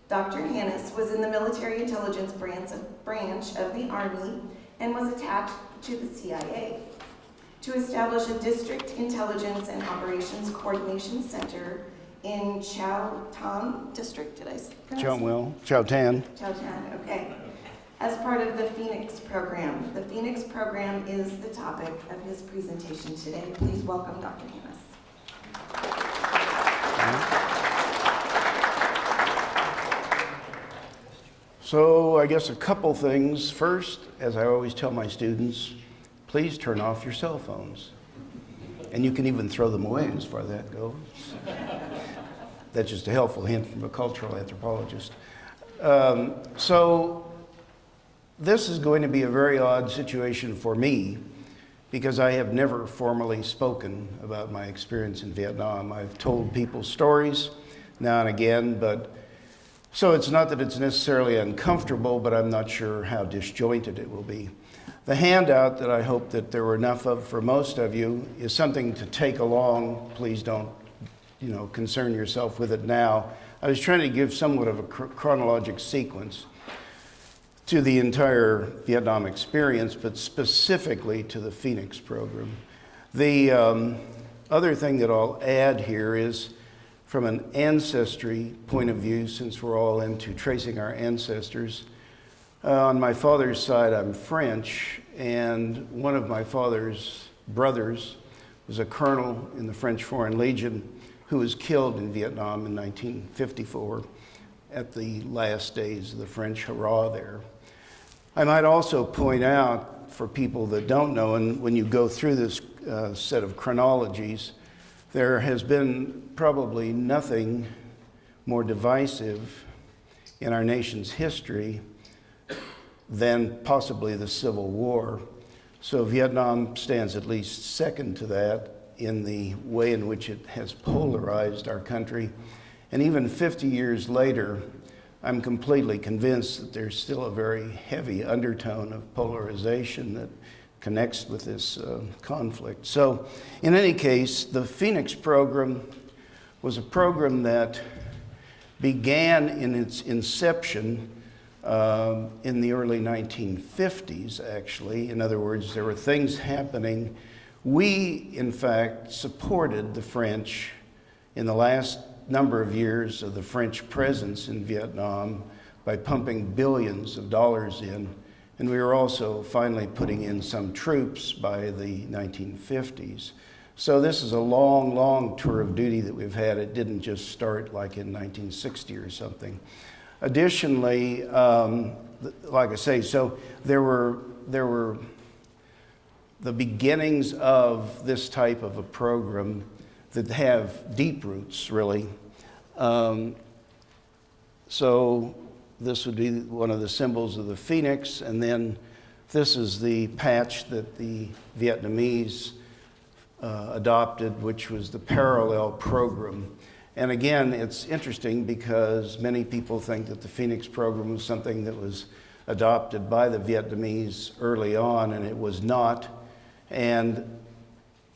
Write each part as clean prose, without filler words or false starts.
Dr. Hannus was in the military intelligence branch of the Army and was attached to the CIA to establish a district intelligence and operations coordination center in Chowtan district, did I pronounce it? Chowtan. Chowtan, okay. As part of the Phoenix program. The Phoenix program is the topic of his presentation today. Please welcome Dr. Hannus. So I guess a couple things. First, as I always tell my students, please turn off your cell phones. And you can even throw them away as far as that goes. That's just a helpful hint from a cultural anthropologist. So this is going to be a very odd situation for me because I have never formally spoken about my experience in Vietnam. I've told people stories now and again, so it's not that it's necessarily uncomfortable, but I'm not sure how disjointed it will be. The handout that I hope that there were enough of for most of you is something to take along. Please don't, concern yourself with it now. I was trying to give somewhat of a chronologic sequence to the entire Vietnam experience, but specifically to the Phoenix program. The other thing that I'll add here is from an ancestry point of view, since we're all into tracing our ancestors. On my father's side, I'm French, and one of my father's brothers was a colonel in the French Foreign Legion who was killed in Vietnam in 1954 at the last days of the French hurrah there. I might also point out, for people that don't know, and when you go through this set of chronologies, there has been probably nothing more divisive in our nation's history than possibly the Civil War. So Vietnam stands at least second to that in the way in which it has polarized our country. And even 50 years later, I'm completely convinced that there's still a very heavy undertone of polarization that connects with this conflict. So in any case, the Phoenix program was a program that began in its inception in the early 1950s, actually. In other words, there were things happening. We, in fact, supported the French in the last number of years of the French presence in Vietnam by pumping billions of dollars in. And we were also finally putting in some troops by the 1950s. So this is a long, long tour of duty that we've had. It didn't just start like in 1960 or something. Additionally, like I say, so there were the beginnings of this type of a program that have deep roots, really. So this would be one of the symbols of the Phoenix, and then this is the patch that the Vietnamese adopted, which was the parallel program. And again, it's interesting because many people think that the Phoenix program was something that was adopted by the Vietnamese early on, and it was not. And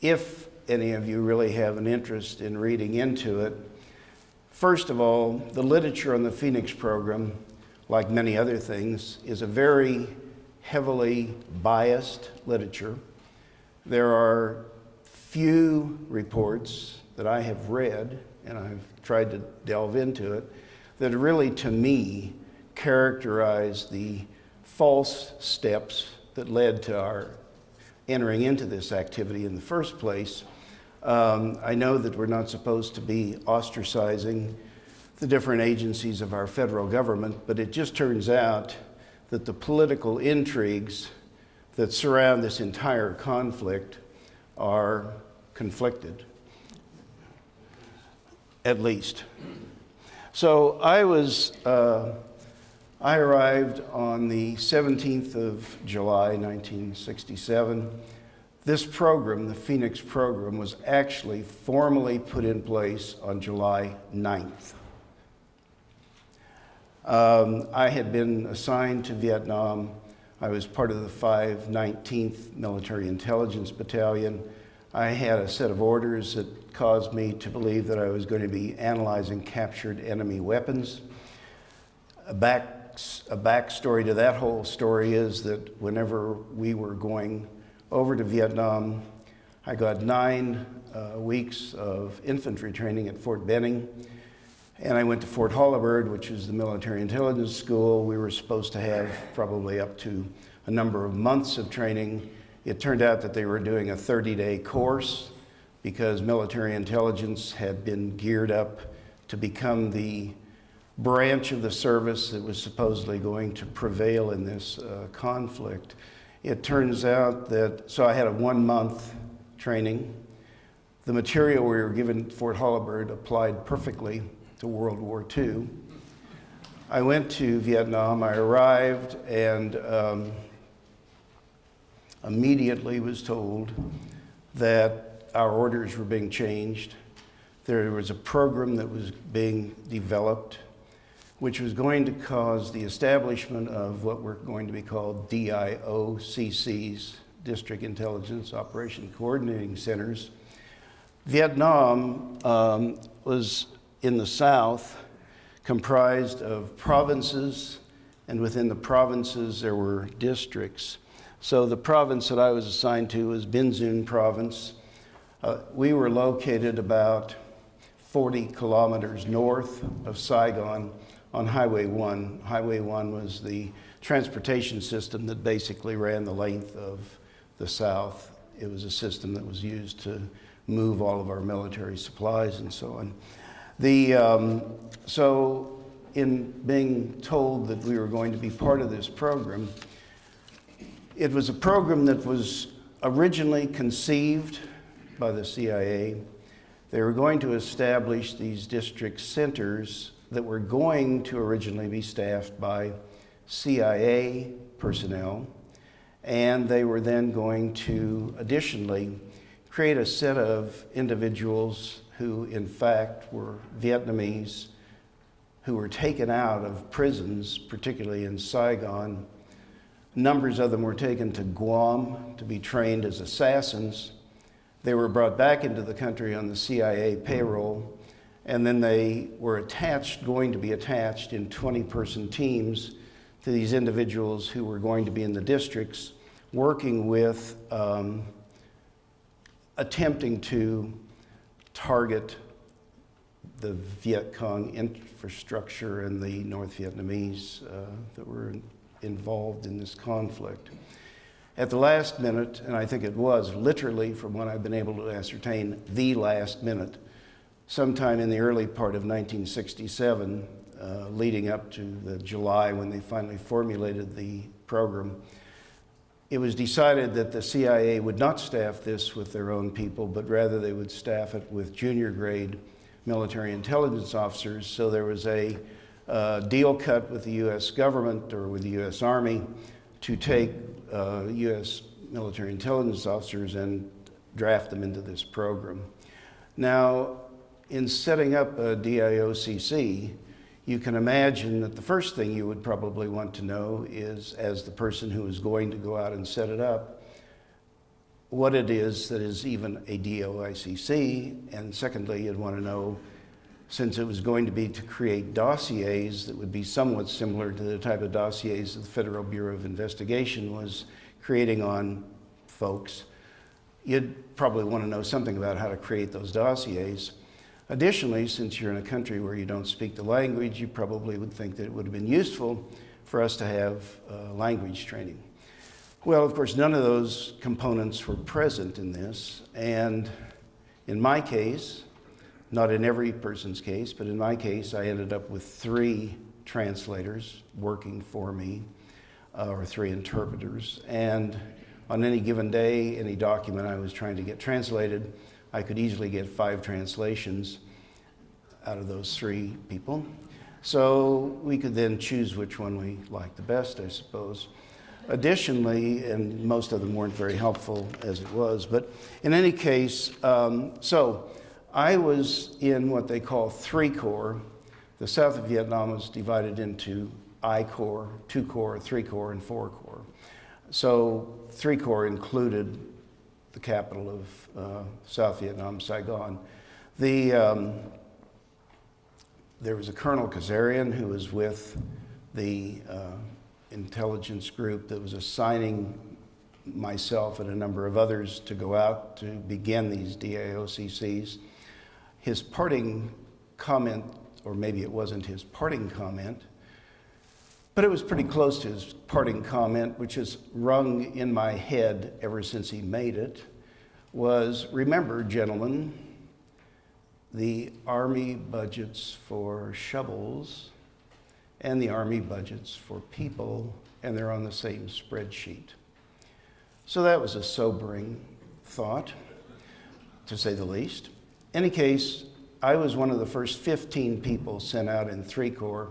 if any of you really have an interest in reading into it, first of all, the literature on the Phoenix program, like many other things, is a very heavily biased literature. There are few reports that I have read, and I've tried to delve into it, that really, to me, characterize the false steps that led to our entering into this activity in the first place. I know that we're not supposed to be ostracizing the different agencies of our federal government, but it just turns out that the political intrigues that surround this entire conflict are conflicted, at least. So I arrived on the 17th of July, 1967. This program, the Phoenix program, was actually formally put in place on July 9th. I had been assigned to Vietnam. I was part of the 519th Military Intelligence Battalion. I had a set of orders that caused me to believe that I was going to be analyzing captured enemy weapons. A backstory to that whole story is that whenever we were going over to Vietnam, I got 9 weeks of infantry training at Fort Benning, and I went to Fort Holabird, which is the military intelligence school. We were supposed to have probably up to a number of months of training. It turned out that they were doing a 30-day course because military intelligence had been geared up to become the branch of the service that was supposedly going to prevail in this conflict. It turns out that, so I had a 1-month training. The material we were given at Fort Holabird applied perfectly to World War II. I went to Vietnam, I arrived, and immediately was told that our orders were being changed. There was a program that was being developed which was going to cause the establishment of what were going to be called DIOCCs, District Intelligence Operation Coordinating Centers. Vietnam was in the south, comprised of provinces, and within the provinces there were districts. So the province that I was assigned to was Binh Duong province. We were located about 40 kilometers north of Saigon on Highway 1. Highway 1 was the transportation system that basically ran the length of the South. It was a system that was used to move all of our military supplies and so on. So in being told that we were going to be part of this program, it was a program that was originally conceived by the CIA. They were going to establish these district centers that were going to originally be staffed by CIA personnel, and they were then going to additionally create a set of individuals who in fact were Vietnamese, who were taken out of prisons, particularly in Saigon. Numbers of them were taken to Guam to be trained as assassins. They were brought back into the country on the CIA payroll, and then they were going to be attached in 20-person teams to these individuals who were going to be in the districts, working with, attempting to target the Viet Cong infrastructure and the North Vietnamese that were involved in this conflict. At the last minute, and I think it was literally, from what I've been able to ascertain, the last minute, sometime in the early part of 1967, leading up to the July when they finally formulated the program, it was decided that the CIA would not staff this with their own people, but rather they would staff it with junior grade military intelligence officers. So there was a deal cut with the U.S. government or with the U.S. Army to take U.S. military intelligence officers and draft them into this program. Now, in setting up a DIOCC, you can imagine that the first thing you would probably want to know is, as the person who is going to go out and set it up, what it is that is even a DIOCC, and secondly, you'd want to know, since it was going to be to create dossiers that would be somewhat similar to the type of dossiers that the Federal Bureau of Investigation was creating on folks, you'd probably want to know something about how to create those dossiers. Additionally, since you're in a country where you don't speak the language, you probably would think that it would have been useful for us to have language training. Well, of course, none of those components were present in this, and in my case, not in every person's case, but in my case, I ended up with 3 translators working for me, or 3 interpreters, and on any given day, any document I was trying to get translated, I could easily get 5 translations out of those 3 people. So we could then choose which one we liked the best, I suppose. Additionally, and most of them weren't very helpful as it was, but in any case, so I was in what they call 3 Corps. The south of Vietnam was divided into I Corps, 2 Corps, 3 Corps, and 4 Corps. So 3 Corps included the capital of South Vietnam, Saigon. There was a Colonel Kazarian who was with the intelligence group that was assigning myself and a number of others to go out to begin these DIOCCs. His parting comment, or maybe it wasn't his parting comment, but it was pretty close to his parting comment, which has rung in my head ever since he made it, was, remember, gentlemen, the Army budgets for shovels and the Army budgets for people, and they're on the same spreadsheet. So that was a sobering thought, to say the least. In any case, I was one of the first 15 people sent out in 3 Corps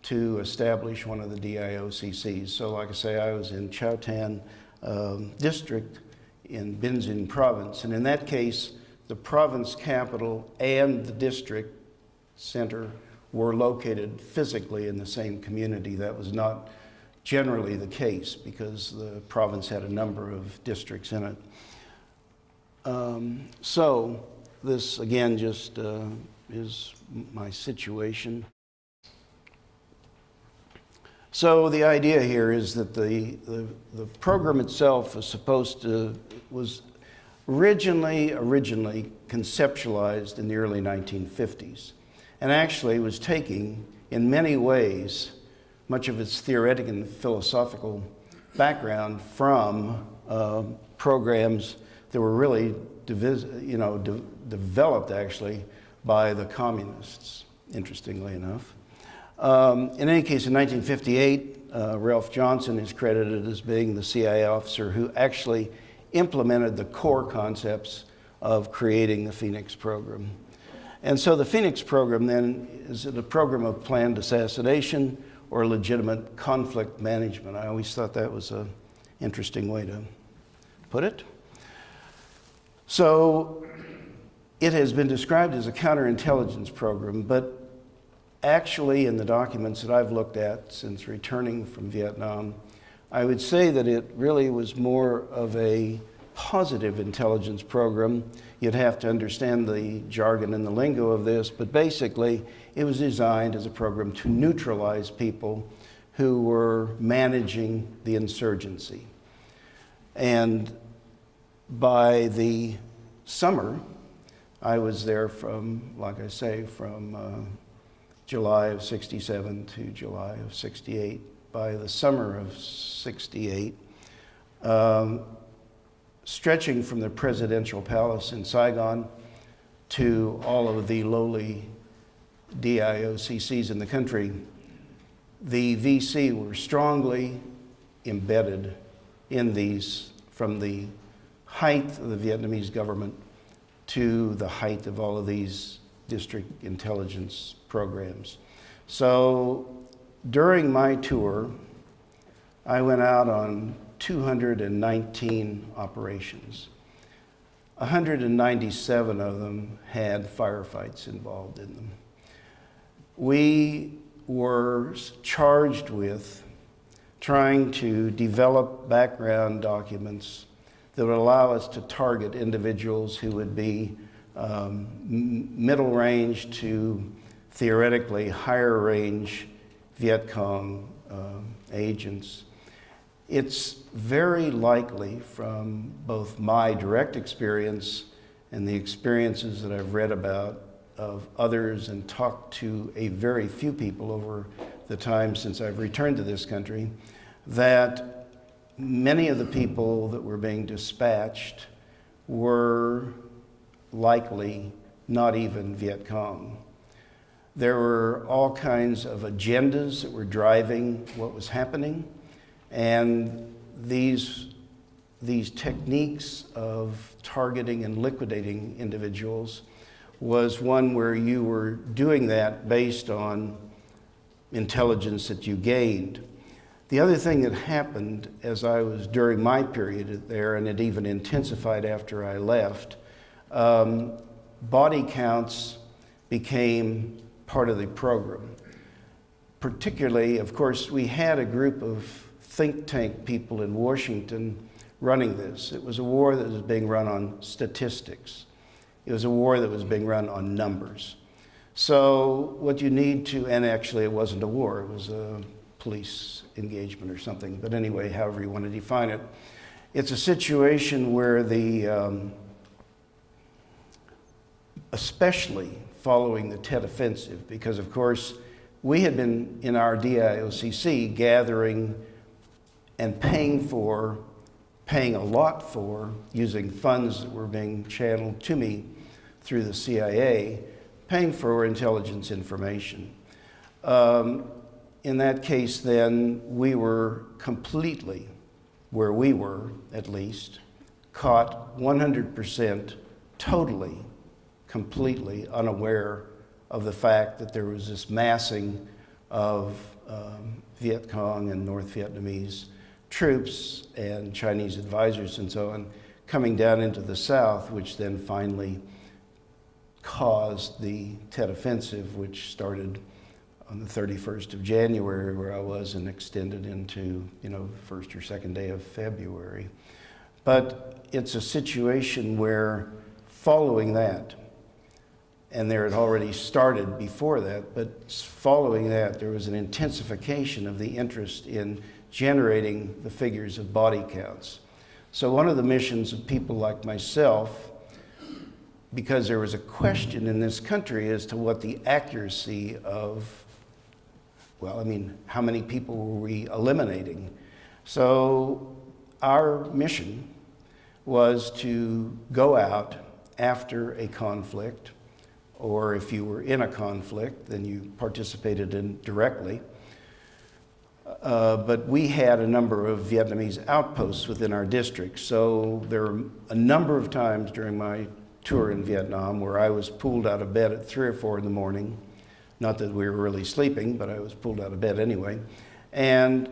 to establish one of the DIOCCs. So like I say, I was in Chowtan district in Binzin province. And in that case, the province capital and the district center were located physically in the same community. That was not generally the case because the province had a number of districts in it. So this, again, just is my situation. So the idea here is that the program itself was originally conceptualized in the early 1950s, and actually was taking, in many ways, much of its theoretic and philosophical background from programs that were really developed actually by the communists, interestingly enough. In any case, in 1958, Ralph Johnson is credited as being the CIA officer who actually implemented the core concepts of creating the Phoenix program. And so the Phoenix program then is a program of planned assassination or legitimate conflict management. I always thought that was an interesting way to put it. So it has been described as a counterintelligence program, but actually in the documents that I've looked at since returning from Vietnam, I would say that it really was more of a positive intelligence program. You'd have to understand the jargon and the lingo of this, but basically it was designed as a program to neutralize people who were managing the insurgency. And by the summer, I was there from, like I say, from July of 67 to July of 68. By the summer of 68, stretching from the presidential palace in Saigon to all of the lowly DIOCCs in the country, the VC were strongly embedded in these, from the height of the Vietnamese government to the height of all of these district intelligence programs. So during my tour, I went out on 219 operations. 197 of them had firefights involved in them. We were charged with trying to develop background documents that would allow us to target individuals who would be middle range to theoretically higher range Viet Cong agents. It's very likely from both my direct experience and the experiences that I've read about of others and talked to a very few people over the time since I've returned to this country, that many of the people that were being dispatched were likely not even Viet Cong. There were all kinds of agendas that were driving what was happening, and these techniques of targeting and liquidating individuals was one where you were doing that based on intelligence that you gained. The other thing that happened as I was during my period there, and it even intensified after I left, body counts became part of the program. Particularly, of course, we had a group of think tank people in Washington running this. It was a war that was being run on statistics. It was a war that was being run on numbers. So what you need to, and actually it wasn't a war, it was a police engagement or something. But anyway, however you want to define it, it's a situation where especially following the Tet Offensive, because of course we had been in our DIOCC gathering and paying a lot for, using funds that were being channeled to me through the CIA, paying for intelligence information. In that case then, we were completely, where we were at least, caught 100%, totally, completely unaware of the fact that there was this massing of Viet Cong and North Vietnamese troops and Chinese advisors and so on coming down into the south, which then finally caused the Tet Offensive, which started on the 31st of January, where I was, and extended into, first or second day of February. But it's a situation where following that, and there had already started before that, but following that, there was an intensification of the interest in generating the figures of body counts. So one of the missions of people like myself, because there was a question in this country as to what the accuracy of, how many people were we eliminating? So our mission was to go out after a conflict, or if you were in a conflict, then you participated in directly. But we had a number of Vietnamese outposts within our district. So there were a number of times during my tour in Vietnam where I was pulled out of bed at 3 or 4 in the morning. Not that we were really sleeping, but I was pulled out of bed anyway. And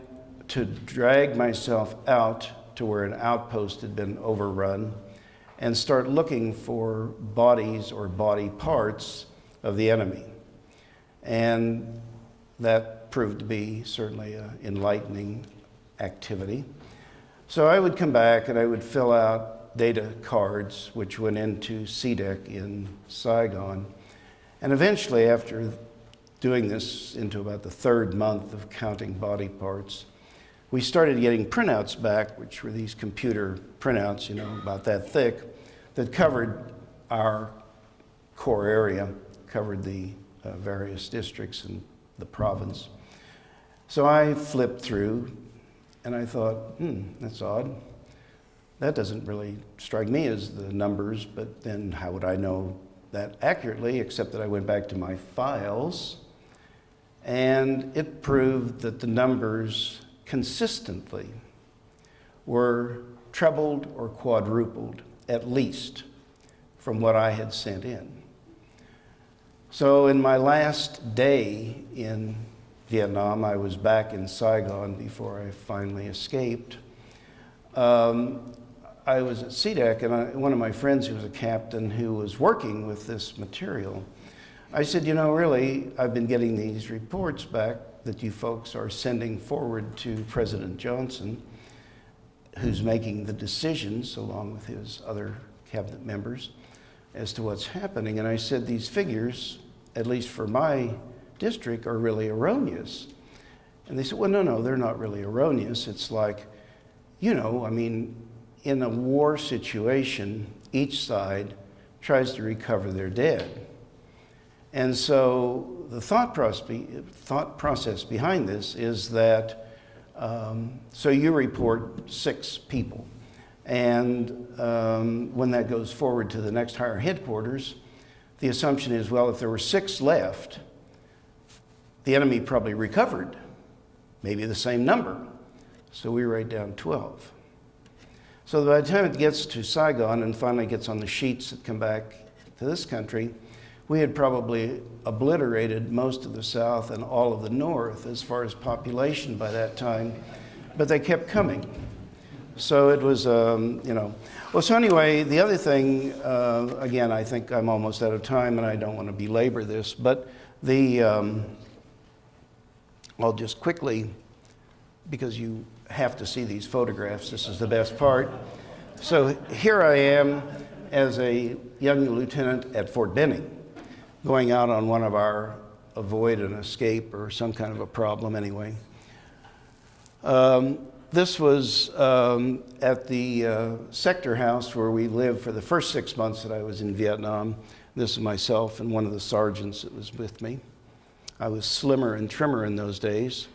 to drag myself out to where an outpost had been overrun and start looking for bodies or body parts of the enemy. And that proved to be certainly an enlightening activity. So I would come back and I would fill out data cards, which went into CDEC in Saigon. And eventually, after doing this into about the 3rd month of counting body parts, we started getting printouts back, which were these computer printouts, about that thick, that covered our core area, covered the various districts and the province. So I flipped through and I thought, that's odd. That doesn't really strike me as the numbers, but then how would I know that accurately, except that I went back to my files, and it proved that the numbers consistently were trebled or quadrupled, at least, from what I had sent in. So in my last day in Vietnam, I was back in Saigon before I finally escaped. I was at CDEC, and one of my friends who was a captain who was working with this material, I said, really, I've been getting these reports back that you folks are sending forward to President Johnson, who's making the decisions along with his other cabinet members as to what's happening. And I said, these figures, at least for my district, are really erroneous. And they said, well, no, they're not really erroneous. It's like, in a war situation, each side tries to recover their dead. And so the thought process behind this is that, so you report 6 people. And when that goes forward to the next higher headquarters, the assumption is, well, if there were 6 left, the enemy probably recovered, maybe the same number. So we write down 12. So by the time it gets to Saigon and finally gets on the sheets that come back to this country, we had probably obliterated most of the South and all of the North as far as population by that time, but they kept coming. So it was, Well, so anyway, the other thing, again, I think I'm almost out of time and I don't want to belabor this, but I'll just quickly, because you have to see these photographs, this is the best part. So here I am as a young lieutenant at Fort Benning, going out on one of our avoid and escape or some kind of a problem anyway. This was at the sector house where we lived for the first 6 months that I was in Vietnam. This is myself and one of the sergeants that was with me. I was slimmer and trimmer in those days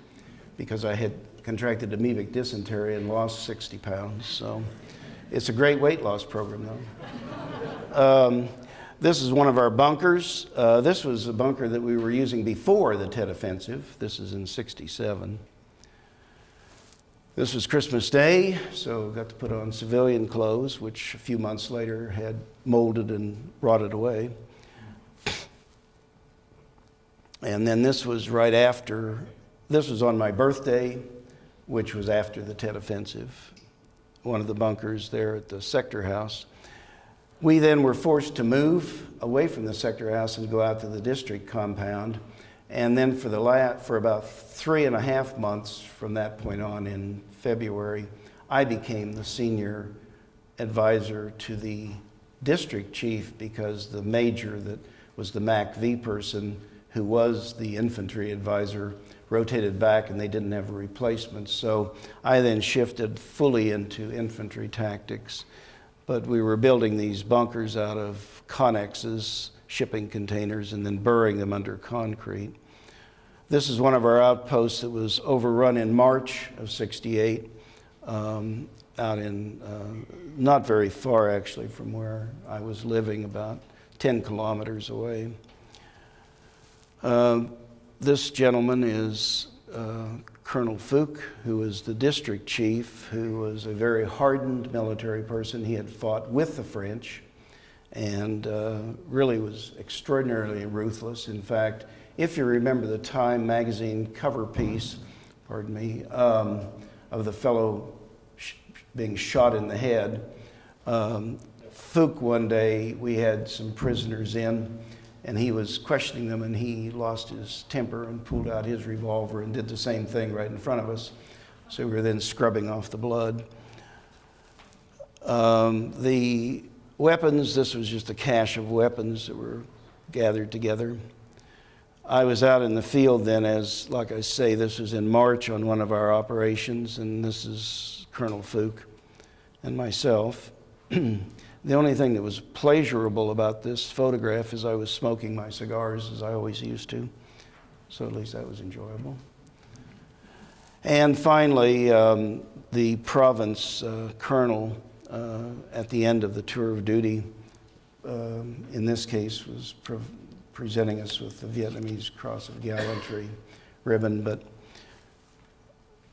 because I had contracted amoebic dysentery and lost 60 pounds. So it's a great weight loss program, though. This is one of our bunkers. This was a bunker that we were using before the Tet Offensive. This is in '67. This was Christmas Day, so got to put on civilian clothes, which a few months later had molded and rotted away. And then this was right after, this was on my birthday, which was after the Tet Offensive, one of the bunkers there at the sector house. We then were forced to move away from the sector house and go out to the district compound. And then for about 3.5 months from that point on in February, I became the senior advisor to the district chief because the major that was the MAC-V person who was the infantry advisor rotated back and they didn't have a replacement. So I then shifted fully into infantry tactics. But we were building these bunkers out of connexes, shipping containers, and then burying them under concrete. This is one of our outposts that was overrun in March of '68, out in, not very far actually from where I was living, about 10 kilometers away. This gentleman is Colonel Fook, who was the district chief, who was a very hardened military person. He had fought with the French and really was extraordinarily ruthless. In fact, if you remember the Time magazine cover piece, pardon me, of the fellow being shot in the head, Fook one day, we had some prisoners in, and he was questioning them, and he lost his temper and pulled out his revolver and did the same thing right in front of us. So we were then scrubbing off the blood. The weapons, this was just a cache of weapons that were gathered together. I was out in the field then, as, like I say, this was in March on one of our operations, and this is Colonel Fook and myself. The only thing that was pleasurable about this photograph is I was smoking my cigars, as I always used to, so at least that was enjoyable. And finally, the province colonel at the end of the tour of duty, in this case, was presenting us with the Vietnamese Cross of Gallantry ribbon. But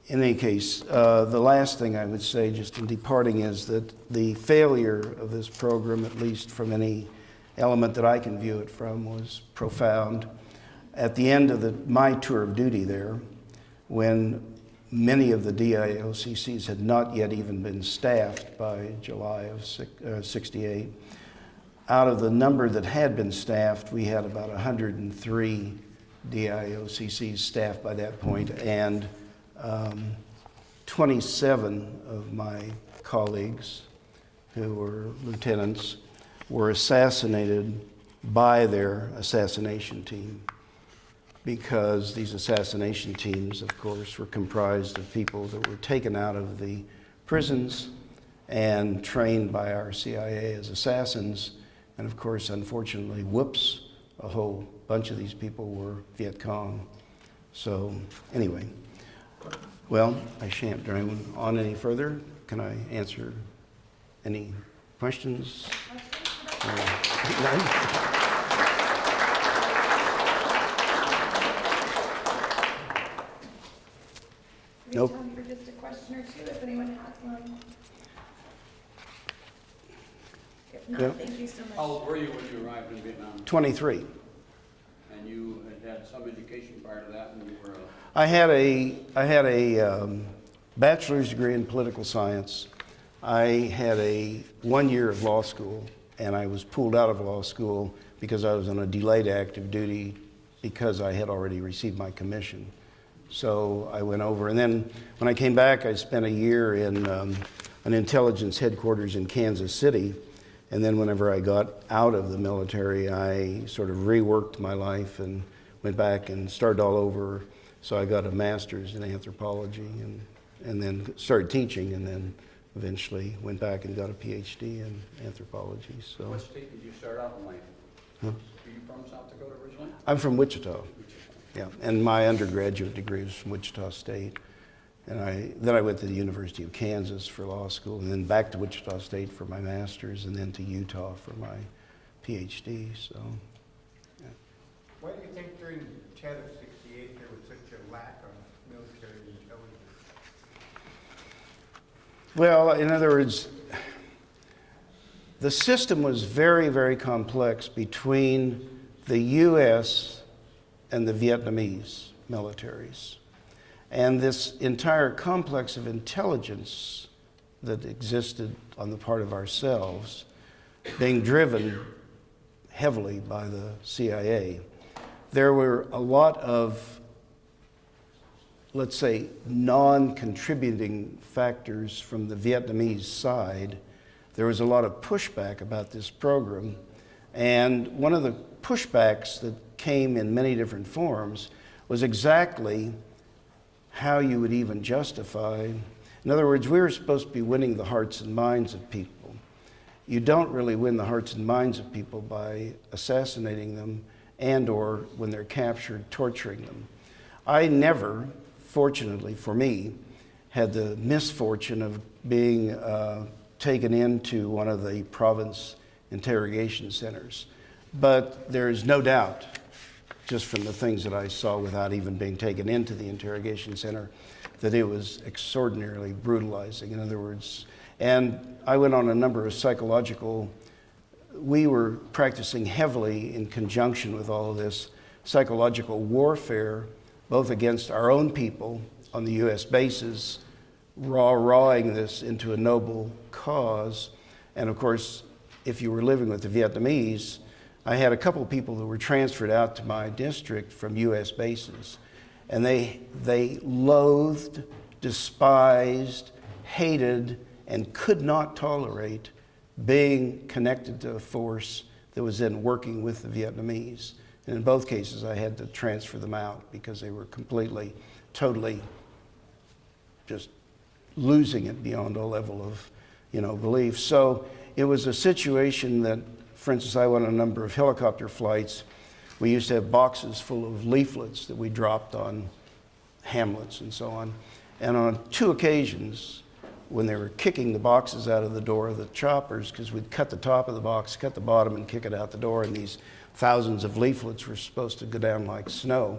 in any case, the last thing I would say just in departing is that the failure of this program, at least from any element that I can view it from, was profound. At the end of my tour of duty there, when many of the DIOCCs had not yet even been staffed by July of '68, out of the number that had been staffed, we had about 103 DIOCCs staffed by that point, and 27 of my colleagues, who were lieutenants, were assassinated by their assassination team, because these assassination teams, of course, were comprised of people that were taken out of the prisons and trained by our CIA as assassins. And of course, unfortunately, whoops, a whole bunch of these people were Viet Cong. So anyway, well, I shan't drag on any further. Can I answer any questions? Nope. Time for just a question or two, if anyone has one. If not, Yep. thank you so much. How old were you when you arrived in Vietnam? 23. And you had some education prior to that, and you were I had a bachelor's degree in political science. I had a 1 year of law school, and I was pulled out of law school because I was on a delayed active duty because I had already received my commission. So I went over, and then when I came back, I spent a year in an intelligence headquarters in Kansas City. And then whenever I got out of the military, I sort of reworked my life and went back and started all over. So I got a master's in anthropology and and then started teaching, and then eventually went back and got a PhD in anthropology. So What state did you start out in life? Huh? Are you from South Dakota originally? I'm from Wichita. Yeah, and my undergraduate degree was from Wichita State. And then I went to the University of Kansas for law school, and then back to Wichita State for my master's, and then to Utah for my PhD. So, yeah. Why do you think during Tet of '68 there was such a lack of military intelligence? Well, in other words, the system was very, very complex between the U.S. and the Vietnamese militaries. And this entire complex of intelligence that existed on the part of ourselves being driven heavily by the CIA. There were a lot of, let's say, non-contributing factors from the Vietnamese side. There was a lot of pushback about this program. And one of the pushbacks that came in many different forms was exactly how you would even justify. In other words, we were supposed to be winning the hearts and minds of people. You don't really win the hearts and minds of people by assassinating them and or when they're captured, torturing them. I never, fortunately for me, had the misfortune of being taken into one of the province interrogation centers. But there's no doubt, just from the things that I saw without even being taken into the interrogation center, that it was extraordinarily brutalizing. In other words, and I went on a number of psychological, we were practicing heavily in conjunction with all of this psychological warfare, both against our own people on the US bases, rawing this into a noble cause. And of course, if you were living with the Vietnamese, I had a couple of people that were transferred out to my district from US bases, and they loathed, despised, hated, and could not tolerate being connected to a force that was then working with the Vietnamese. And in both cases, I had to transfer them out because they were completely, totally just losing it beyond all level of, belief. So it was a situation that, for instance, I went on a number of helicopter flights. We used to have boxes full of leaflets that we dropped on hamlets and so on. And on 2 occasions, when they were kicking the boxes out of the door of the choppers, because we'd cut the top of the box, cut the bottom, and kick it out the door, and these thousands of leaflets were supposed to go down like snow.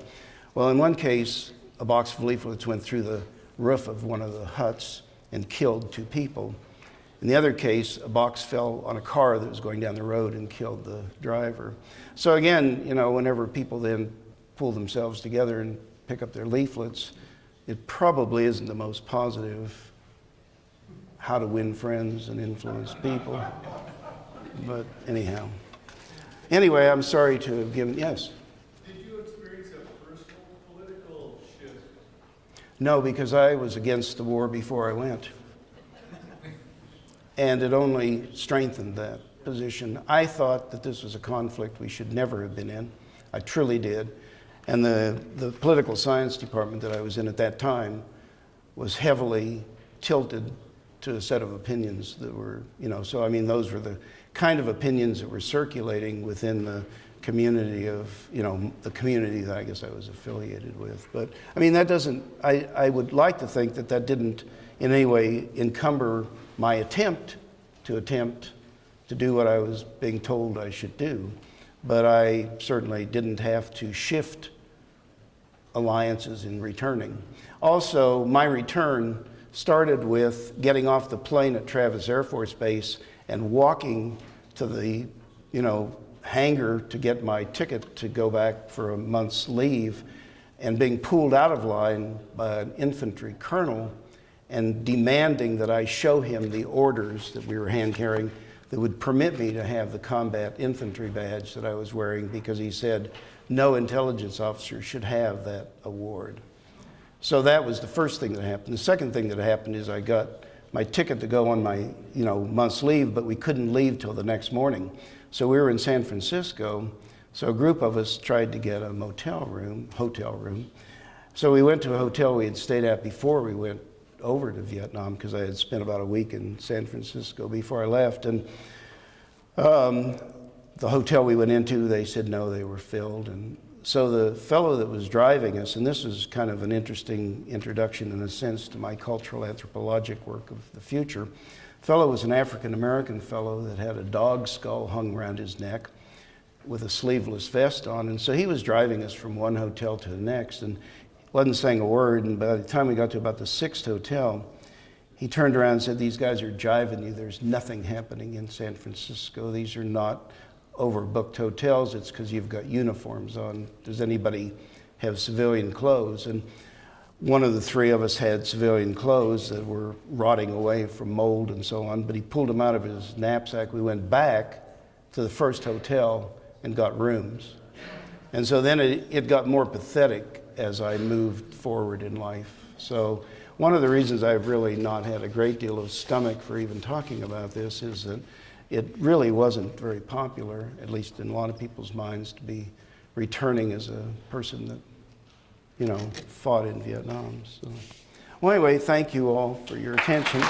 Well, in one case, a box of leaflets went through the roof of one of the huts and killed 2 people. In the other case, a box fell on a car that was going down the road and killed the driver. So again, whenever people then pull themselves together and pick up their leaflets, it probably isn't the most positive how to win friends and influence people. But anyhow. Anyway, I'm sorry to have given, yes? Did you experience a personal political shift? No, because I was against the war before I went. And it only strengthened that position. I thought that this was a conflict we should never have been in. I truly did. And the political science department that I was in at that time was heavily tilted to a set of opinions that were, so I mean, those were the kind of opinions that were circulating within the community of, the community that I guess I was affiliated with. But I mean, that doesn't, I would like to think that that didn't in any way encumber my attempt to do what I was being told I should do. But I certainly didn't have to shift alliances in returning. Also, my return started with getting off the plane at Travis Air Force Base and walking to the, hangar to get my ticket to go back for a month's leave, and being pulled out of line by an infantry colonel and demanding that I show him the orders that we were hand carrying that would permit me to have the combat infantry badge that I was wearing, because he said no intelligence officer should have that award. So that was the first thing that happened. The second thing that happened is I got my ticket to go on my month's leave, but we couldn't leave till the next morning. So we were in San Francisco, so a group of us tried to get a hotel room. So we went to a hotel we had stayed at before we went over to Vietnam because I had spent about a week in San Francisco before I left. And the hotel we went into, they said no, they were filled. And so the fellow that was driving us, and this was kind of an interesting introduction in a sense to my cultural anthropologic work of the future. The fellow was an African-American fellow that had a dog skull hung around his neck with a sleeveless vest on. And so he was driving us from one hotel to the next and wasn't saying a word. And by the time we got to about the 6th hotel, he turned around and said, "These guys are jiving you. There's nothing happening in San Francisco. These are not overbooked hotels. It's because you've got uniforms on. Does anybody have civilian clothes?" And one of the three of us had civilian clothes that were rotting away from mold and so on, but he pulled them out of his knapsack. We went back to the first hotel and got rooms. And so then it got more pathetic as I moved forward in life. So one of the reasons I've really not had a great deal of stomach for even talking about this is that it really wasn't very popular, at least in a lot of people's minds, to be returning as a person that, you know, fought in Vietnam. So, well, anyway, thank you all for your attention.